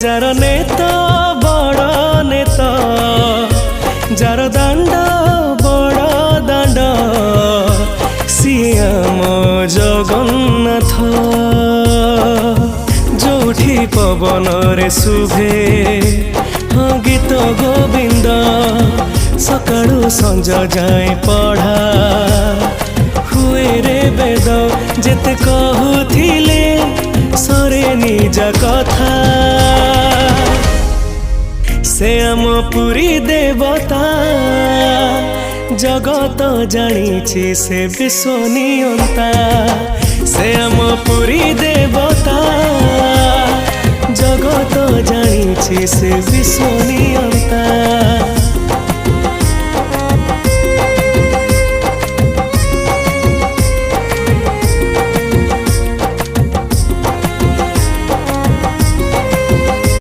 Jar नेता बड़ नेता जार दांड बड़ दांड सियाम जगन्नाथ जोठी पवन रे शुभे गीत गोविंद सकाळु संज जाए पढ़ा हुए रे वेद जेते कहूथिले सरे निज कथा से आम पुरी देवता जगत जानी से विश्वनियंता से आम पुरी देवता जगत जानी से विश्वनियंता।